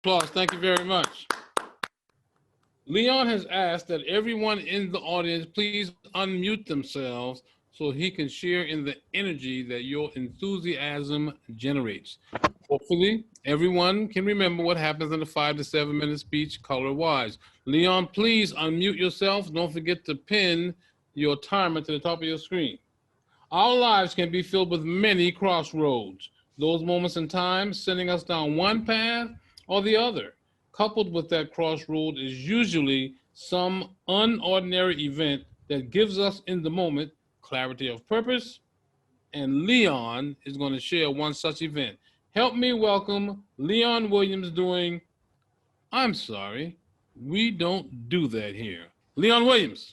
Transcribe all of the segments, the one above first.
Applause. Thank you very much. Leon has asked that everyone in the audience please unmute themselves so he can share in the energy that your enthusiasm generates. Hopefully, everyone can remember what happens in a 5 to 7 minute speech color-wise. Leon, please unmute yourself. Don't forget to pin your timer to the top of your screen. Our lives can be filled with many crossroads, those moments in time sending us down one path or the other. Coupled with that crossroad is usually some unordinary event that gives us in the moment clarity of purpose, and Leon is going to share one such event. Help me welcome Leon Williams doing, I'm sorry, we don't do that here. Leon Williams.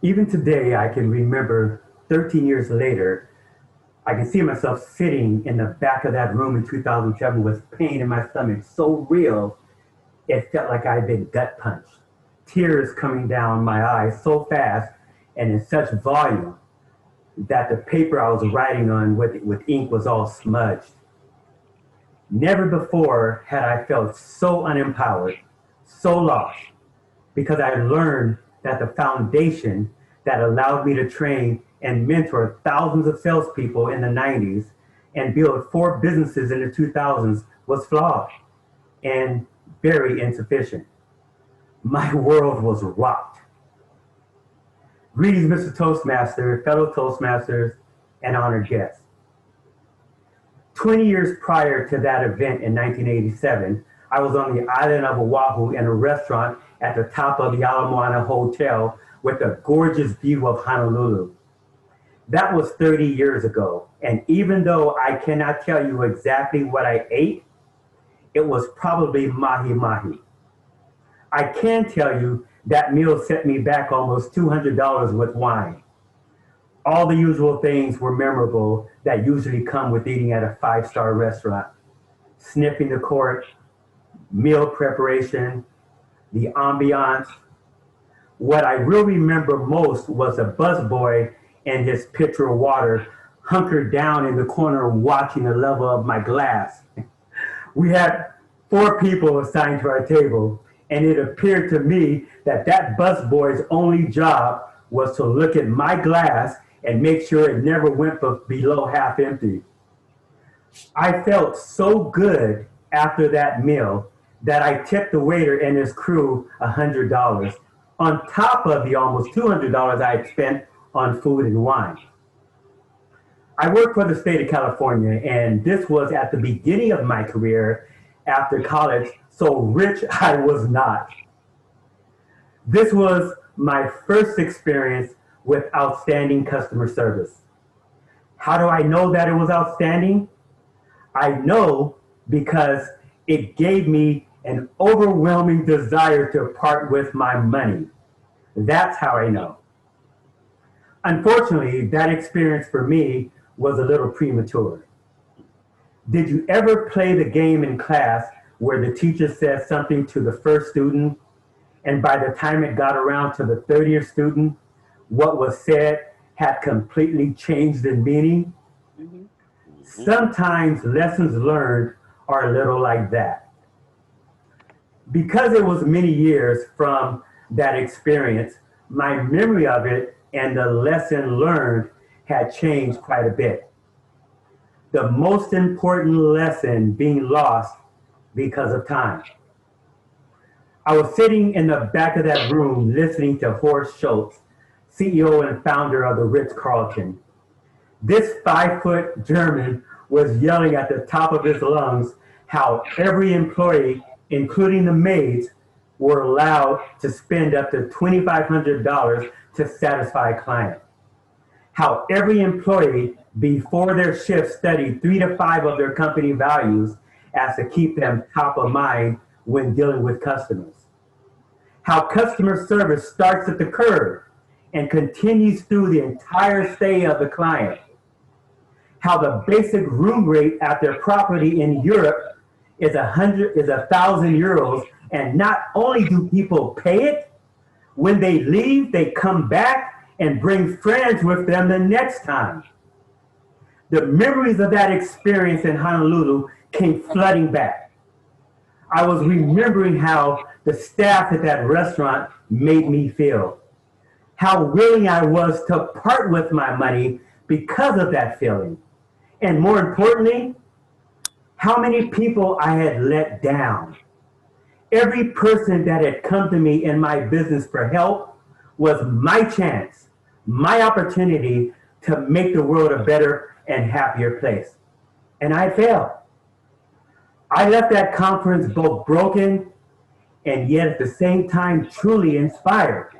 Even today, I can remember 13 years later, I can see myself sitting in the back of that room in 2007 with pain in my stomach so real, it felt like I'd been gut punched. Tears coming down my eyes so fast and in such volume that the paper I was writing on with ink was all smudged. Never before had I felt so unempowered, so lost, because I learned that the foundation that allowed me to train and mentor thousands of salespeople in the 90s and build 4 businesses in the 2000s was flawed and very insufficient. My world was rocked. Greetings, Mr. Toastmaster, fellow Toastmasters, and honored guests. 20 years prior to that event in 1987, I was on the island of Oahu in a restaurant at the top of the Ala Moana Hotel with a gorgeous view of Honolulu. That was 30 years ago, and even though I cannot tell you exactly what I ate, it was probably mahi-mahi. I can tell you that meal set me back almost $200 with wine. All the usual things were memorable that usually come with eating at a 5-star restaurant. Sniffing the court, meal preparation, the ambiance. What I really remember most was a busboy and his pitcher of water hunkered down in the corner watching the level of my glass. We had 4 people assigned to our table, and it appeared to me that that busboy's only job was to look at my glass and make sure it never went below half empty. I felt so good after that meal that I tipped the waiter and his crew $100 on top of the almost $200 I had spent on food and wine. I worked for the state of California, and this was at the beginning of my career after college, so rich I was not. This was my first experience with outstanding customer service. How do I know that it was outstanding? I know because it gave me an overwhelming desire to part with my money. That's how I know. Unfortunately, that experience for me was a little premature. Did you ever play the game in class where the teacher says something to the first student, and by the time it got around to the 30th student, what was said had completely changed in meaning? Sometimes lessons learned are a little like that. Because it was many years from that experience, my memory of it and the lesson learned had changed quite a bit. The most important lesson being lost because of time. I was sitting in the back of that room listening to Horst Schultz, CEO and founder of the Ritz-Carlton. This 5-foot German was yelling at the top of his lungs how every employee, including the maids, were allowed to spend up to $2,500 to satisfy a client. How every employee before their shift studied 3 to 5 of their company values as to keep them top of mind when dealing with customers. How customer service starts at the curb and continues through the entire stay of the client. How the basic room rate at their property in Europe is 1,000 euros, and not only do people pay it, when they leave, they come back and bring friends with them the next time. The memories of that experience in Honolulu came flooding back. I was remembering how the staff at that restaurant made me feel, how willing I was to part with my money because of that feeling. And more importantly, how many people I had let down. Every person that had come to me in my business for help was my chance, my opportunity to make the world a better and happier place. And I failed. I left that conference both broken and yet at the same time truly inspired.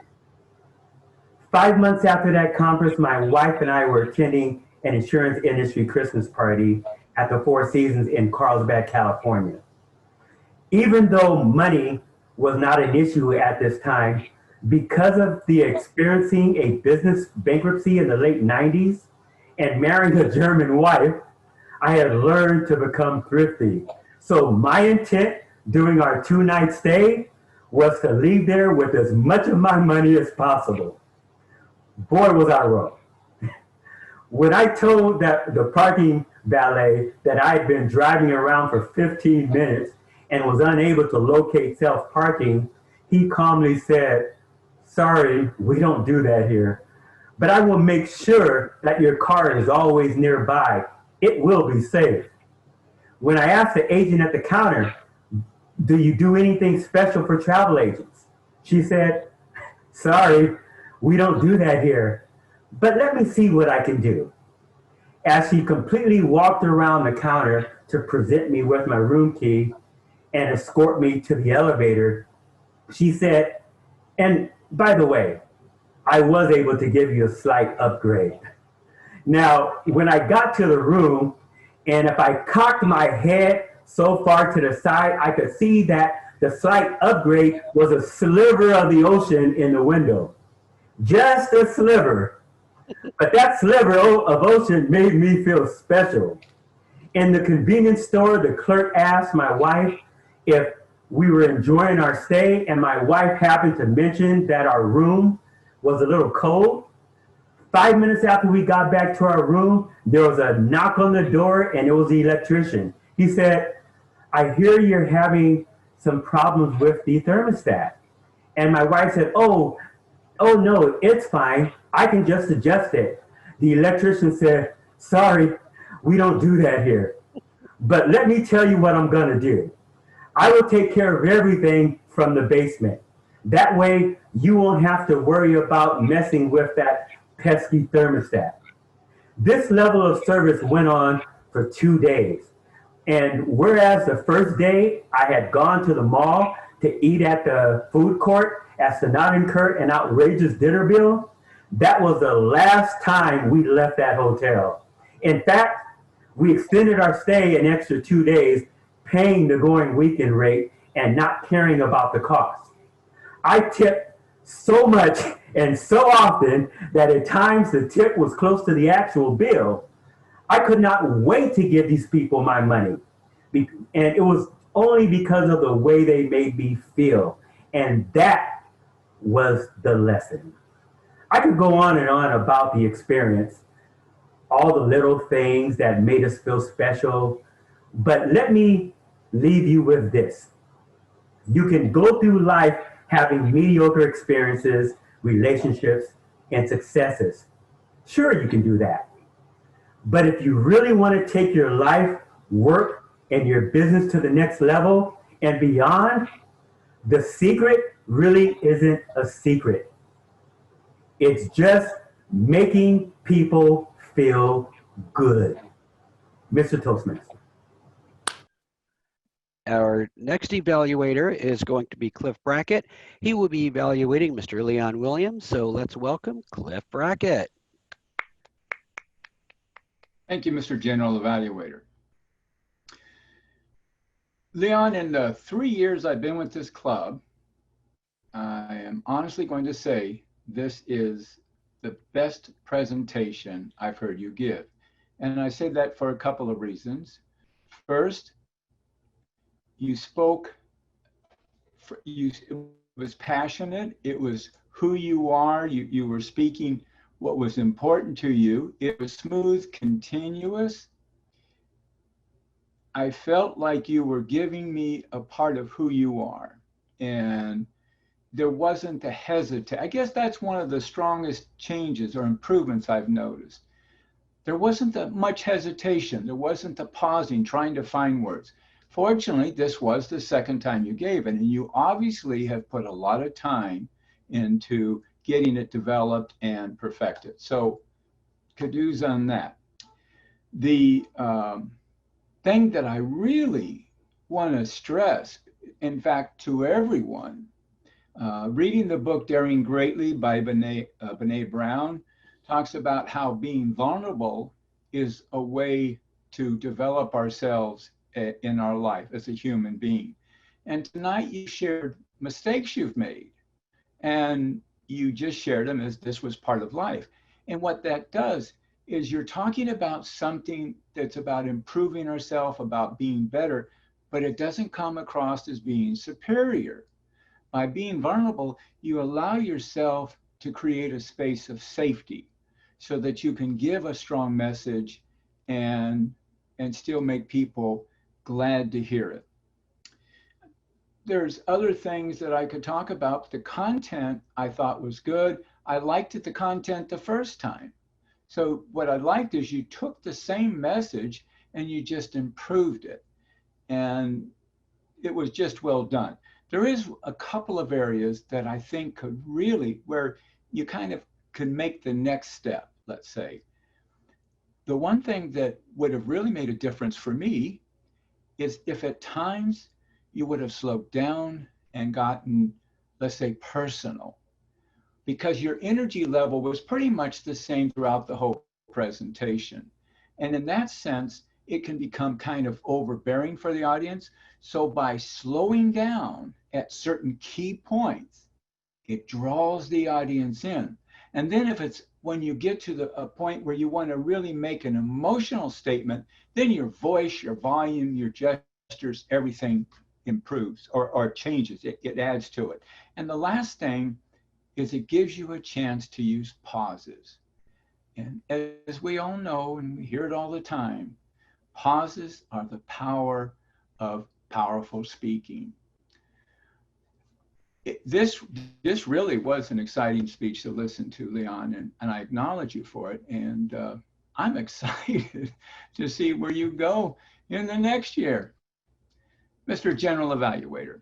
5 months after that conference, my wife and I were attending an insurance industry Christmas party at the Four Seasons in Carlsbad, California. Even though money was not an issue at this time, because of the experiencing a business bankruptcy in the late 90s and marrying a German wife, I had learned to become thrifty. So my intent during our 2-night stay was to leave there with as much of my money as possible. Boy, was I wrong. When I told the parking valet that I had been driving around for 15 minutes and was unable to locate self-parking, he calmly said, "Sorry, we don't do that here. But I will make sure that your car is always nearby. It will be safe." When I asked the agent at the counter, "Do you do anything special for travel agents?" she said, "Sorry, we don't do that here. But let me see what I can do." As she completely walked around the counter to present me with my room key and escort me to the elevator, she said, "And by the way, I was able to give you a slight upgrade." Now, when I got to the room, and if I cocked my head so far to the side, I could see that the slight upgrade was a sliver of the ocean in the window. Just a sliver. But that sliver of ocean made me feel special. In the convenience store, the clerk asked my wife if we were enjoying our stay, and my wife happened to mention that our room was a little cold. 5 minutes after we got back to our room, there was a knock on the door, and it was the electrician. He said, "I hear you're having some problems with the thermostat." And my wife said, "Oh no, it's fine. I can just adjust it." The electrician said, "Sorry, we don't do that here. But let me tell you what I'm gonna do. I will take care of everything from the basement. That way you won't have to worry about messing with that pesky thermostat." This level of service went on for 2 days. And whereas the first day I had gone to the mall to eat at the food court as to not incur an outrageous dinner bill, that was the last time we left that hotel. In fact, we extended our stay an extra 2 days, paying the going weekend rate and not caring about the cost. I tipped so much and so often that at times the tip was close to the actual bill. I could not wait to give these people my money. And it was only because of the way they made me feel. And that was the lesson. I could go on and on about the experience, all the little things that made us feel special, but let me leave you with this. You can go through life having mediocre experiences, relationships, and successes. Sure, you can do that. But if you really want to take your life, work, and your business to the next level and beyond, the secret really isn't a secret. It's just making people feel good. Mr. Toastmaster. Our next evaluator is going to be Cliff Brackett. He will be evaluating Mr. Leon Williams. So let's welcome Cliff Brackett. Thank you, Mr. General Evaluator. Leon, in the 3 years I've been with this club, I am honestly going to say this is the best presentation I've heard you give. And I say that for a couple of reasons. First, you spoke, it was passionate, it was who you are, you were speaking what was important to you. It was smooth, continuous. I felt like you were giving me a part of who you are. And there wasn't a hesitate. I guess that's one of the strongest changes or improvements I've noticed. There wasn't that much hesitation. There wasn't the pausing, trying to find words. Fortunately, this was the second time you gave it, and you obviously have put a lot of time into getting it developed and perfected. So kudos on that. The thing that I really want to stress, in fact, to everyone, reading the book Daring Greatly by Brene Brown talks about how being vulnerable is a way to develop ourselves in our life as a human being. And tonight you shared mistakes you've made, and you just shared them as this was part of life. And what that does is you're talking about something that's about improving ourselves, about being better, but it doesn't come across as being superior. By being vulnerable, you allow yourself to create a space of safety so that you can give a strong message and still make people glad to hear it. There's other things that I could talk about. The content I thought was good. I liked the content the first time. So what I liked is you took the same message and you just improved it. And it was just well done. There is a couple of areas that I think could really, where you kind of could make the next step, let's say. The one thing that would have really made a difference for me is if at times you would have slowed down and gotten, let's say, personal, because your energy level was pretty much the same throughout the whole presentation. And in that sense, it can become kind of overbearing for the audience. So by slowing down at certain key points, it draws the audience in. And then if it's when you get to a point where you want to really make an emotional statement, then your voice, your volume, your gestures, everything improves or changes. It adds to it. And the last thing is it gives you a chance to use pauses. And as we all know, and we hear it all the time, pauses are the power of powerful speaking. This really was an exciting speech to listen to, Leon, and I acknowledge you for it. And I'm excited to see where you go in the next year. Mr. General Evaluator.